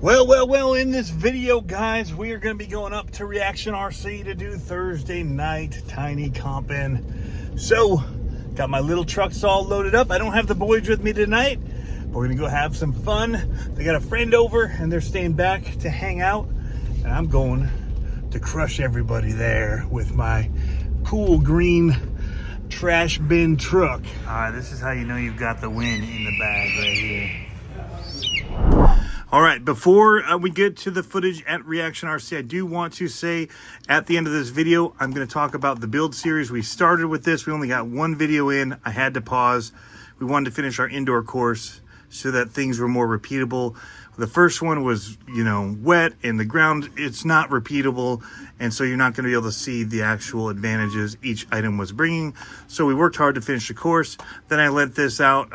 Well, in this video, guys, we are going to be going up to Reaction RC to do Thursday night tiny comping. So, got my little trucks all loaded up. I don't have the boys with me tonight, but we're going to go have some fun. They got a friend over, and they're staying back to hang out, and I'm going to crush everybody there with my cool green trash bin truck. All right, this is how you know you've got the win in the bag right here. All right, before we get to the footage at Reaction RC, I do want to say at the end of this video, I'm going to talk about the build series. We started with this. We only got one video in. I had to pause. We wanted to finish our indoor course so that things were more repeatable. The first one was, wet and the ground, it's not repeatable. And so you're not going to be able to see the actual advantages each item was bringing. So we worked hard to finish the course. Then I let this out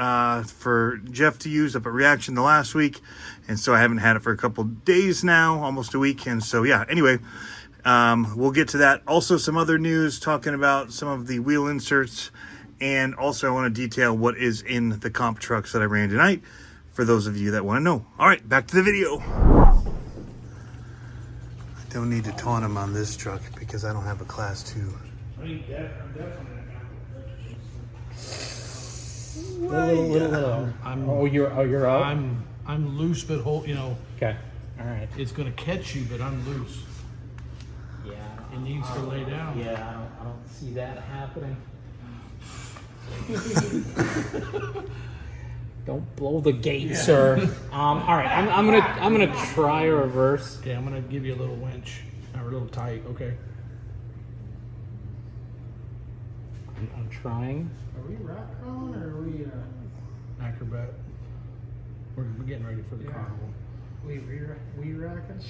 for Jeff to use up at Reaction the last week. And so I haven't had it for a couple days now, almost a week. And so, yeah, anyway, we'll get to that. Also, some other news talking about some of the wheel inserts. And also, I want to detail what is in the comp trucks that I ran tonight for those of you that want to know. All right, back to the video. I don't need to taunt him on this truck because I don't have a class 2. I'm definitely You're up. I'm loose, but Okay. All right. it's gonna catch you, but I'm loose. Yeah. It needs to lay down. Yeah. I don't see that happening. Don't blow the gate, sir. All right. I'm gonna try a reverse. Okay, I'm gonna give you a little winch, or a little tight. Okay. I'm trying. Are we rock crawling or are we acrobat? We're getting ready for the carnival. We rocking.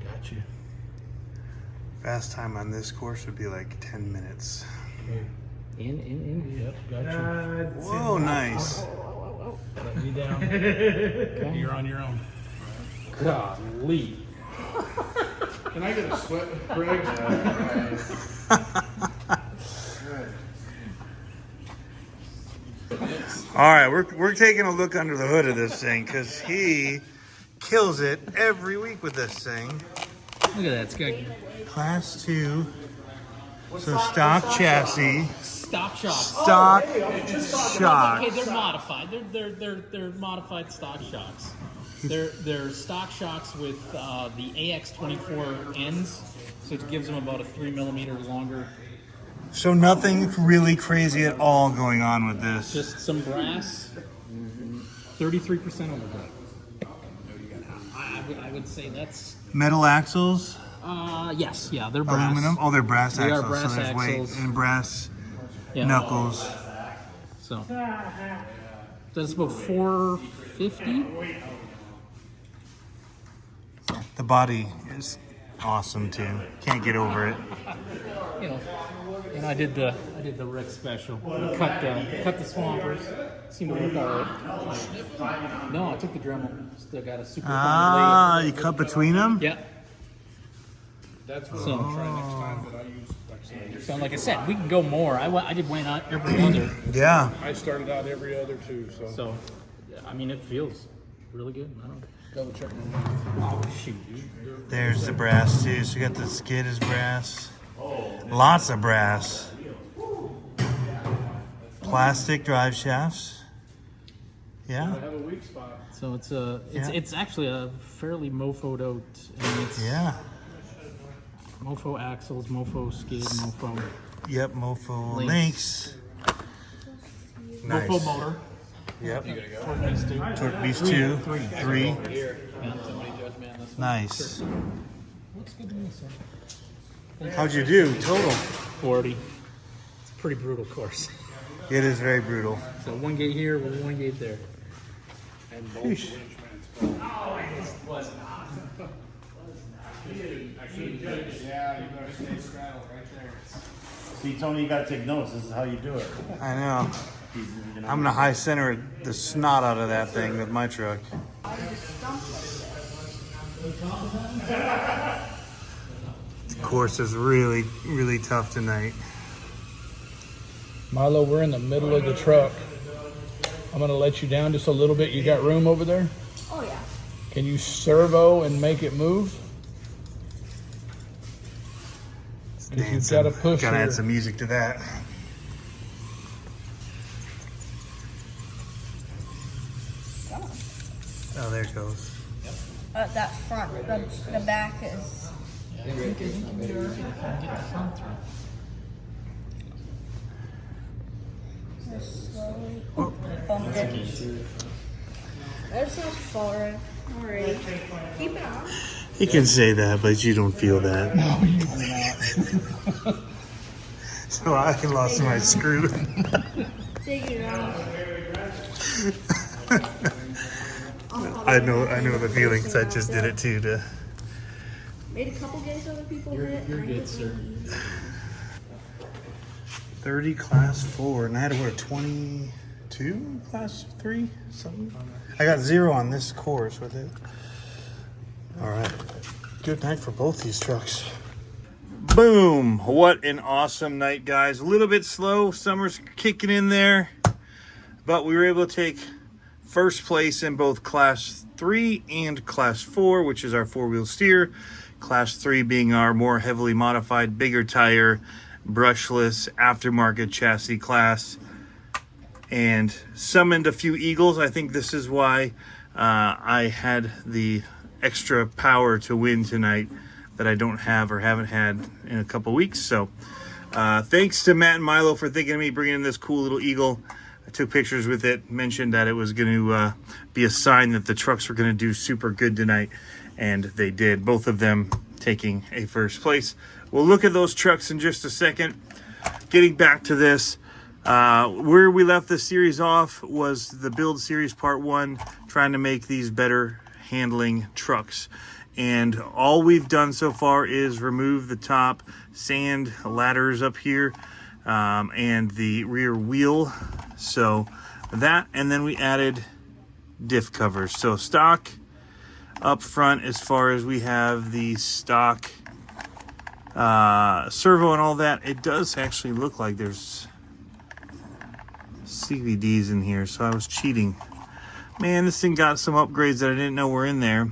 Got you. Fast time on this course would be like 10 minutes. Okay. In. Yep, got you. Whoa, nice. Let me down. Okay. You're on your own. Golly. Can I get a sweat, Greg? All right, we're taking a look under the hood of this thing because he kills it every week with this thing. Look at that. It's got Class 2, so stock chassis, stock shocks. stock Okay, shocks. they're modified. They're modified stock shocks. They're stock shocks with the AX24 ends, so it gives them about a 3 millimeter longer. So nothing really crazy at all going on with this. Just some brass. 33% overdraft. I would say that's Metal axles, yes, yeah, they're brass. aluminum. Oh, they're brass They are axles. brass so there's weight axles. and brass Yeah. knuckles. So that's about 450. The body is awesome too. Can't get over it. And I did the Rick special. We cut the swampers. Seemed to work all right. No, I took the Dremel. Still got a super fun You cut between them? blade. Yeah. That's what I'm trying next time, but I use So like I said, we can go more. I did went out every other. Yeah. I started out every other too, so. So, I mean, it feels really good. I don't. Double check. Oh shoot, dude. There's the brass too. So you got the skid is brass. Lots of brass. Plastic drive shafts. Yeah. I have a weak spot. So it's Yeah. it's actually a fairly mofoed out. I mean, it's Yeah. mofo axles, mofo skid, mofo. Yep. Mofo Links. links. Nice. Mofo motor. Yep. Torque Beast 2. Torque Beast 2. 3. Yeah, somebody judge me on this one. Nice. Looks good to me, sir. How'd you do total? 40. It's a pretty brutal course. It is very brutal. So one gate here, one gate there. And both winch vents. Yeah, you better stay straddled right there. See, Tony, you gotta take notes. This is how you do it. I know. I'm gonna high center the snot out of that thing with my truck. The course is really, really tough tonight. Milo, we're in the middle of the truck. I'm gonna let you down just a little bit. You got room over there? Oh yeah. Can you servo and make it move? Because you've got to push. Gotta add some music to that. Oh, there it goes. That front, the back is. Just slowly bump it. That's not far. Alright. Keep it on. You can say that, but you don't feel that. No, you do not. So I lost my screw. Take it off. I know the feeling because I just did it too. Made a couple games other people hit. You're good, sir. 30 class 4, and I had to wear 22 class 3 something. I got 0 on this course with it. All right, good night for both these trucks. Boom! What an awesome night, guys. A little bit slow, summer's kicking in there, but we were able to take first place in both class 3 and class 4, which is our 4-wheel steer. Class 3 being our more heavily modified, bigger tire, brushless aftermarket chassis class, and summoned a few eagles. I think this is why I had the extra power to win tonight that I don't have or haven't had in a couple weeks. So thanks to Matt and Milo for thinking of me, bringing in this cool little eagle. I took pictures with it, mentioned that it was going to be a sign that the trucks were going to do super good tonight, and they did, both of them taking a first place. We'll look at those trucks in just a second. Getting back to this, where we left the series off was the build series part 1, trying to make these better handling trucks. And all we've done so far is remove the top sand ladders up here and the rear wheel. So that, and then we added diff covers. So stock up front, as far as we have the stock servo and all that, it does actually look like there's CVDs in here, so I was cheating. Man, this thing got some upgrades that I didn't know were in there.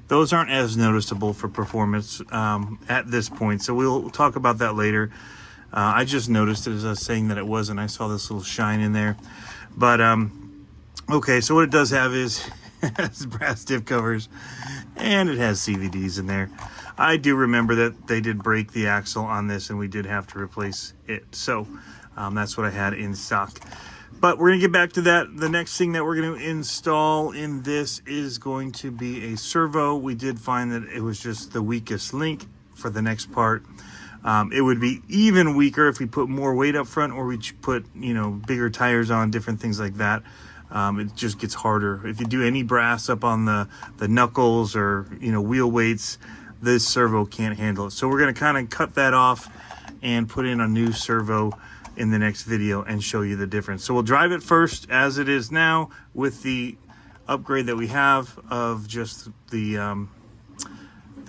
Those aren't as noticeable for performance at this point, so we'll talk about that later. I just noticed it as I was saying that it wasn't. I saw this little shine in there. But, okay, so what it does have is it has brass diff covers, and it has CVDs in there. I do remember that they did break the axle on this, and we did have to replace it. So that's what I had in stock. But we're going to get back to that. The next thing that we're going to install in this is going to be a servo. We did find that it was just the weakest link for the next part. It would be even weaker if we put more weight up front, or we put, you know, bigger tires on, different things like that. It just gets harder. If you do any brass up on the knuckles or, you know, wheel weights, this servo can't handle it. So we're going to kind of cut that off and put in a new servo in the next video and show you the difference. So we'll drive it first as it is now with the upgrade that we have of just the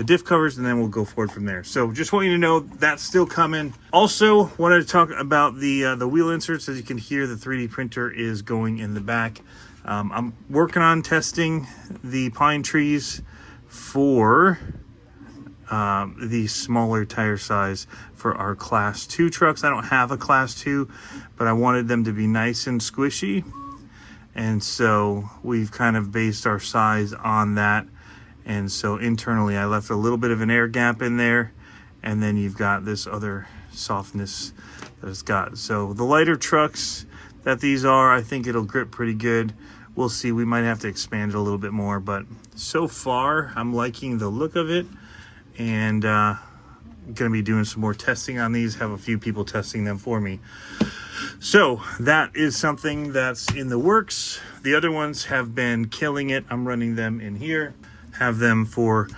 diff covers, and then we'll go forward from there. So just want you to know that's still coming. Also wanted to talk about the wheel inserts. As you can hear, the 3D printer is going in the back. I'm working on testing the pine trees for the smaller tire size for our class 2 trucks. I don't have a class 2, but I wanted them to be nice and squishy, and so we've kind of based our size on that. And so internally I left a little bit of an air gap in there, and then you've got this other softness that it's got. So the lighter trucks that these are, I think it'll grip pretty good. We'll see, we might have to expand it a little bit more, but so far I'm liking the look of it. And I'm gonna be doing some more testing on these, have a few people testing them for me. So that is something that's in the works. The other ones have been killing it. I'm running them in here, have them for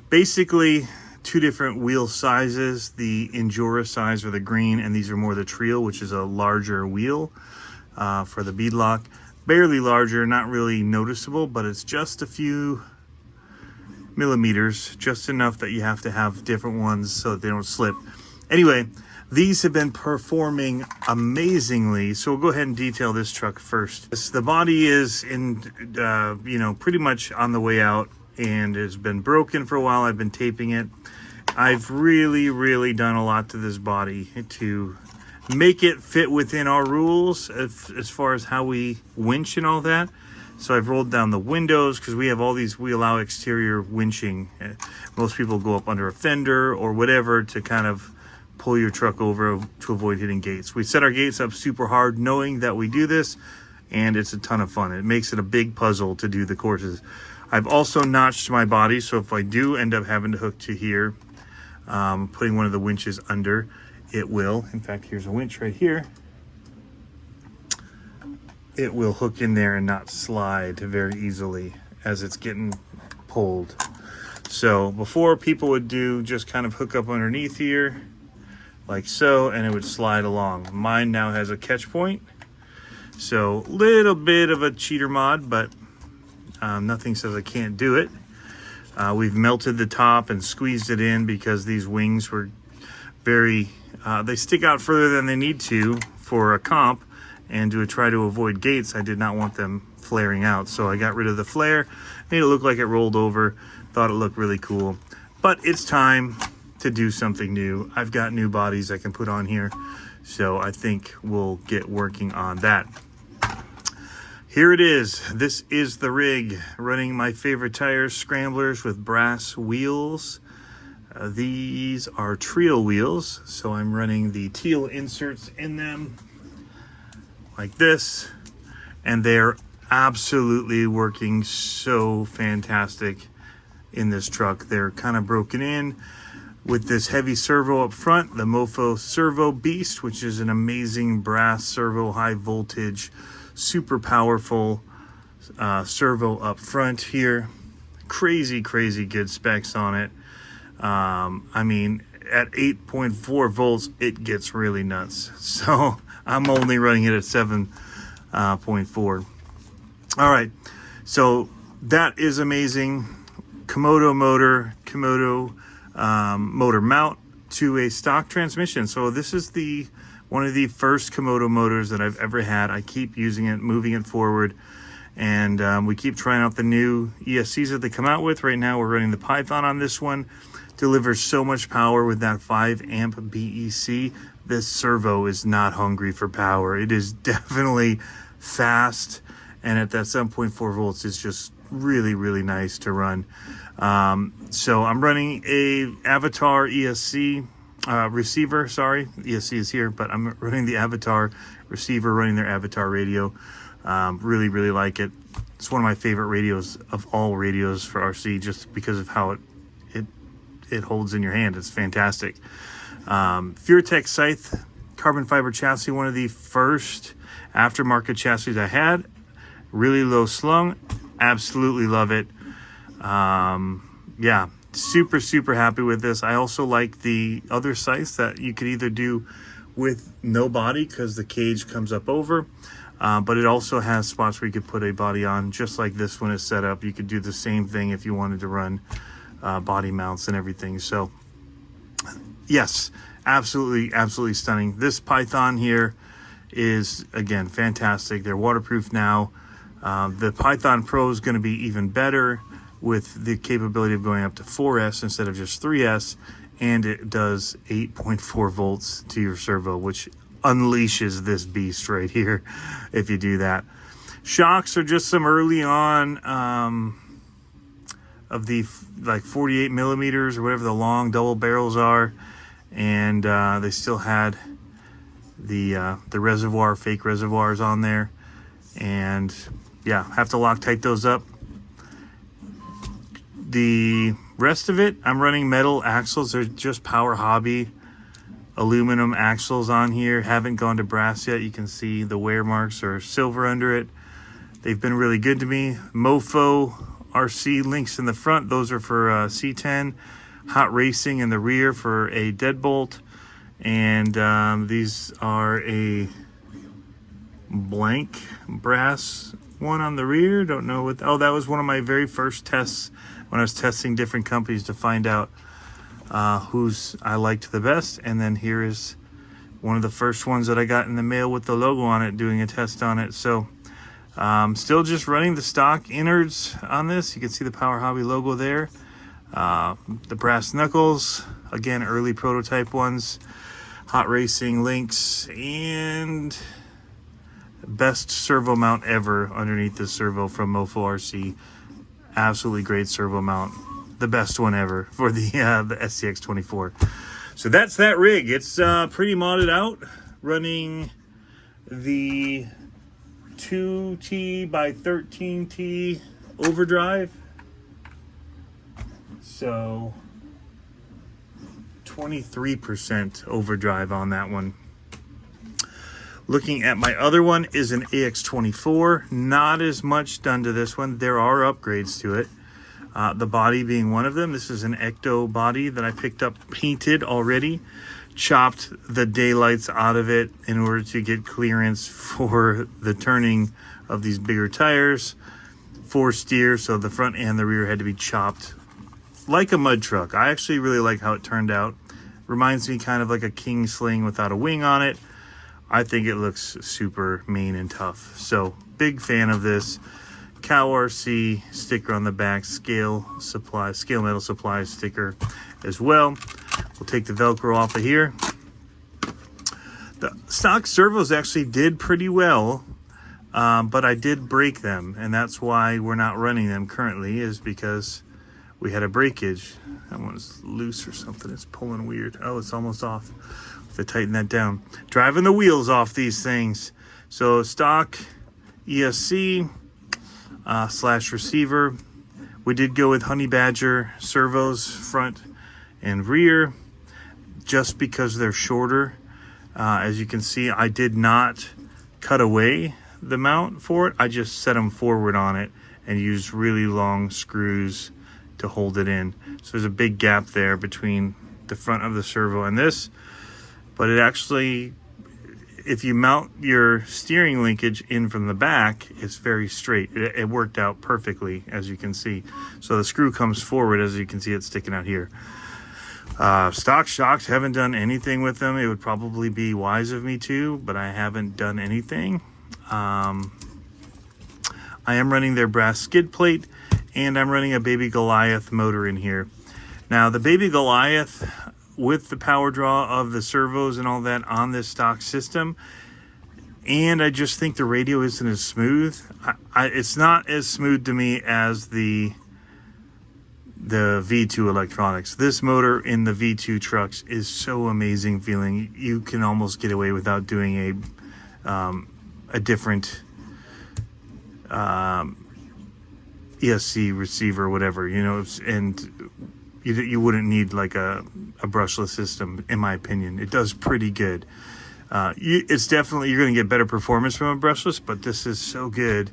basically 2 different wheel sizes, the Endura size or the green, and these are more the Trio, which is a larger wheel for the beadlock. Barely larger, not really noticeable, but it's just a few millimeters, just enough that you have to have different ones so that they don't slip. Anyway, these have been performing amazingly, so we'll go ahead and detail this truck first. The body is in, you know, pretty much on the way out. and it's been broken for a while. I've been taping it. I've really done a lot to this body to make it fit within our rules as far as how we winch and all that. So I've rolled down the windows because we allow exterior winching. Most people go up under a fender or whatever to kind of pull your truck over to avoid hitting gates. We set our gates up super hard knowing that we do this, and it's a ton of fun. It makes it a big puzzle to do the courses. I've also notched my body, so if I do end up having to hook to here, putting one of the winches under, it will. In fact, here's a winch right here. It will hook in there and not slide very easily as it's getting pulled. So before, people would do just kind of hook up underneath here like so, and it would slide along. Mine now has a catch point, so little bit of a cheater mod, but nothing says I can't do it. We've melted the top and squeezed it in because these wings were very they stick out further than they need to for a comp, and to try to avoid gates, I did not want them flaring out. So I got rid of the flare, made it look like it rolled over, thought it looked really cool. But it's time to do something new. I've got new bodies I can put on here, so I think we'll get working on that. Here it is. This is the rig, running my favorite tires, scramblers with brass wheels. These are Trio wheels, so I'm running the teal inserts in them like this, and they're absolutely working so fantastic in this truck. They're kind of broken in with this heavy servo up front, the Mofo Servo Beast, which is an amazing brass servo, high voltage, super powerful servo up front here. Crazy good specs on it. I mean, at 8.4 volts, it gets really nuts. So I'm only running it at 7.4. All right, so that is amazing. Komodo motor mount to a stock transmission. So this is one of the first Komodo motors that I've ever had. I keep using it, moving it forward, and we keep trying out the new ESCs that they come out with. Right now we're running the Python on this one. Delivers so much power with that 5 amp BEC. This servo is not hungry for power. It is definitely fast, and at that 7.4 volts, it's just really nice to run. So I'm running a Avatar ESC receiver. Sorry, ESC is here, but I'm running the Avatar receiver, running their Avatar radio. Really like it. It's one of my favorite radios of all radios for RC, just because of how it holds in your hand. It's fantastic. Furetech Scythe carbon fiber chassis, one of the first aftermarket chassis I had. Really low slung. Absolutely love it. Yeah, super happy with this. I also like the other scythes that you could either do with no body because the cage comes up over, but it also has spots where you could put a body on, just like this one is set up. You could do the same thing if you wanted to run body mounts and everything. So yes, absolutely stunning. This Python here is, again, fantastic. They're waterproof now. The Python Pro is going to be even better with the capability of going up to 4S instead of just 3S, and it does 8.4 volts to your servo, which unleashes this beast right here if you do that. Shocks are just some early on of the like 48 millimeters or whatever the long double barrels are, and they still had the reservoir, fake reservoirs on there, and yeah, have to Loctite those up. The rest of it, I'm running metal axles. They're just Power Hobby aluminum axles on here. Haven't gone to brass yet. You can see the wear marks are silver under it. They've been really good to me. Mofo RC links in the front. Those are for C10. Hot Racing in the rear for a deadbolt. And these are a blank brass one on the rear. Don't know what. Oh, that was one of my very first tests when I was testing different companies to find out whose I liked the best. And then here is one of the first ones that I got in the mail with the logo on it, doing a test on it. So Still just running the stock innards on this. You can see the Power Hobby logo there. The brass knuckles, again, early prototype ones. Hot Racing links, and best servo mount ever underneath this servo from Mofo RC. Absolutely great servo mount. The best one ever for the SCX24. So that's that rig. It's pretty modded out, running the 2T by 13T overdrive. So 23% overdrive on that one. Looking at my other one is an AX24. Not as much done to this one. There are upgrades to it. The body being one of them. This is an Ecto body that I picked up painted already. Chopped the daylights out of it in order to get clearance for the turning of these bigger tires. 4 steer, so the front and the rear had to be chopped like a mud truck. I actually really like how it turned out. Reminds me kind of like a King Sling without a wing on it. I think it looks super mean and tough. So big fan of this. Cow RC sticker on the back, scale metal supply sticker as well. We'll take the Velcro off of here. The stock servos actually did pretty well, but I did break them, and that's why we're not running them currently, is because we had a breakage. That one's loose or something. It's pulling weird. Oh, it's almost off. Have to tighten that down. Driving the wheels off these things. So stock ESC / receiver. We did go with Honey Badger servos front and rear just because they're shorter. As you can see, I did not cut away the mount for it. I just set them forward on it and used really long screws to hold it in. So there's a big gap there between the front of the servo and this, but it actually, if you mount your steering linkage in from the back, it's very straight. It worked out perfectly, as you can see. So the screw comes forward, as you can see it's sticking out here. Stock shocks, haven't done anything with them. It would probably be wise of me to, but I haven't done anything. I am running their brass skid plate, and I'm running a Baby Goliath motor in here. Now the Baby Goliath, with the power draw of the servos and all that on this stock system, and I just think the radio isn't as smooth. It's not as smooth to me as the V2 electronics. This motor in the V2 trucks is so amazing feeling. You can almost get away without doing a different ESC receiver, whatever, you know, and you wouldn't need like a brushless system, in my opinion. It does pretty good. It's definitely, you're going to get better performance from a brushless, but this is so good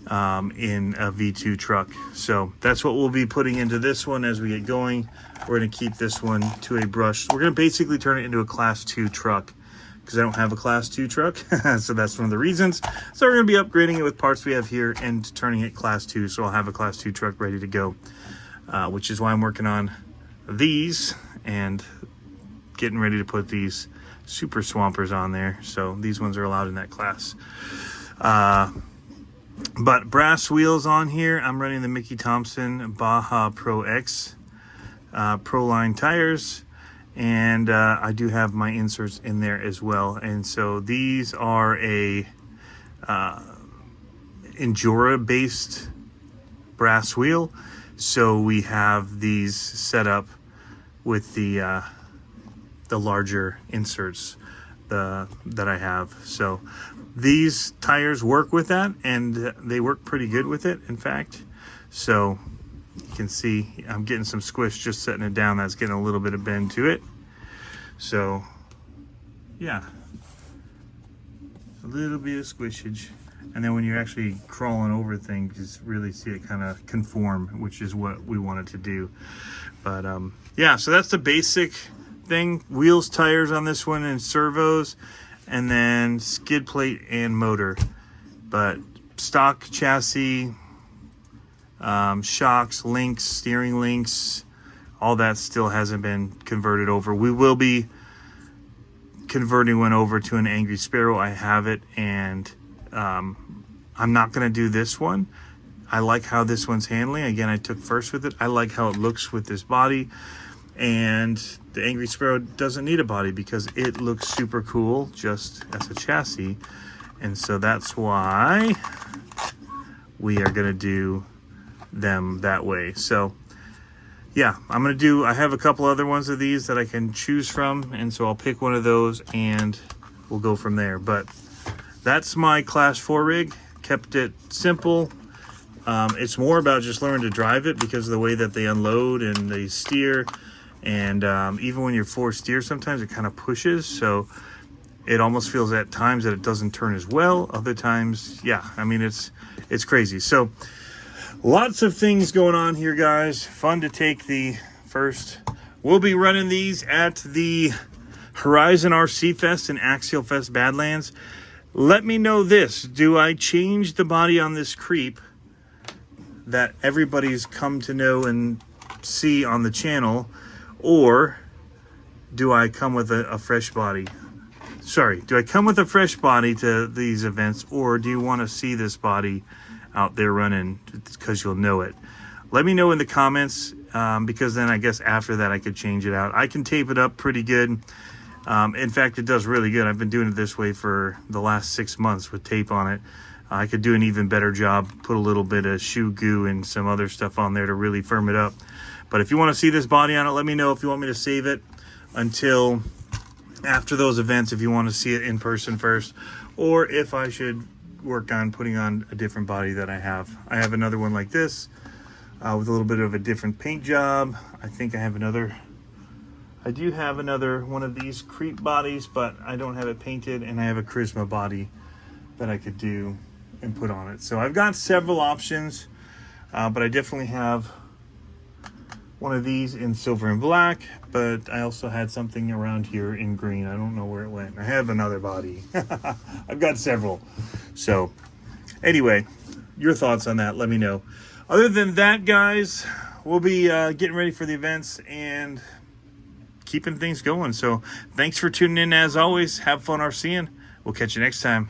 in a V2 truck. So that's what we'll be putting into this one as we get going. We're going to keep this one to a brush. We're going to basically turn it into a class 2 truck, because I don't have a class 2 truck. So that's one of the reasons. So we're going to be upgrading it with parts we have here and turning it class 2. So I'll have a class 2 truck ready to go, which is why I'm working on these and getting ready to put these super swampers on there. So these ones are allowed in that class. But brass wheels on here. I'm running the Mickey Thompson Baja Pro X Pro Line tires. And I do have my inserts in there as well. And so these are a Endura based brass wheel. So we have these set up with the larger inserts that I have. So these tires work with that, and they work pretty good with it, in fact. So you can see I'm getting some squish just setting it down. That's getting a little bit of bend to it. So yeah, a little bit of squishage. And then when you're actually crawling over things, you just really see it kind of conform, which is what we wanted to do. But yeah, so that's the basic thing. Wheels, tires on this one, and servos, and then skid plate and motor. But stock chassis, shocks, links, steering links, all that still hasn't been converted over. We will be converting one over to an Angry Sparrow. I have it, and I'm I'm not going to do this one. I like how this one's handling. Again, I took first with it. I like how it looks with this body. And the Angry Sparrow doesn't need a body because it looks super cool just as a chassis. And so that's why we are going to do them that way. So yeah, I have a couple other ones of these that I can choose from. And so I'll pick one of those and we'll go from there. But that's my Class 4 rig. Kept it simple. It's more about just learning to drive it because of the way that they unload and they steer. And even when you're forced steer, sometimes it kind of pushes. So it almost feels at times that it doesn't turn as well. Other times, yeah, I mean, it's crazy. So lots of things going on here, guys. Fun to take the first. We'll be running these at the Horizon RC Fest and Axial Fest Badlands. Let me know this. Do I change the body on this creep that everybody's come to know and see on the channel, or do I come with a fresh body? Sorry, do I come with a fresh body to these events, or do you want to see this body out there running because you'll know it? Let me know in the comments, because then I guess after that I could change it out. I can tape it up pretty good. In fact, it does really good. I've been doing it this way for the last 6 months with tape on it. I could do an even better job, put a little bit of shoe goo and some other stuff on there to really firm it up. But if you want to see this body on it, let me know if you want me to save it until after those events, if you want to see it in person first, or if I should work on putting on a different body that I have. I have another one like this with a little bit of a different paint job. I think I do have another one of these creep bodies, but I don't have it painted, and I have a Charisma body that I could do and put on it. So I've got several options, but I definitely have one of these in silver and black, but I also had something around here in green. I don't know where it went. I have another body. I've got several. So anyway, your thoughts on that, let me know. Other than that, guys, we'll be getting ready for the events and keeping things going. So thanks for tuning in. As always, have fun RCing. We'll catch you next time.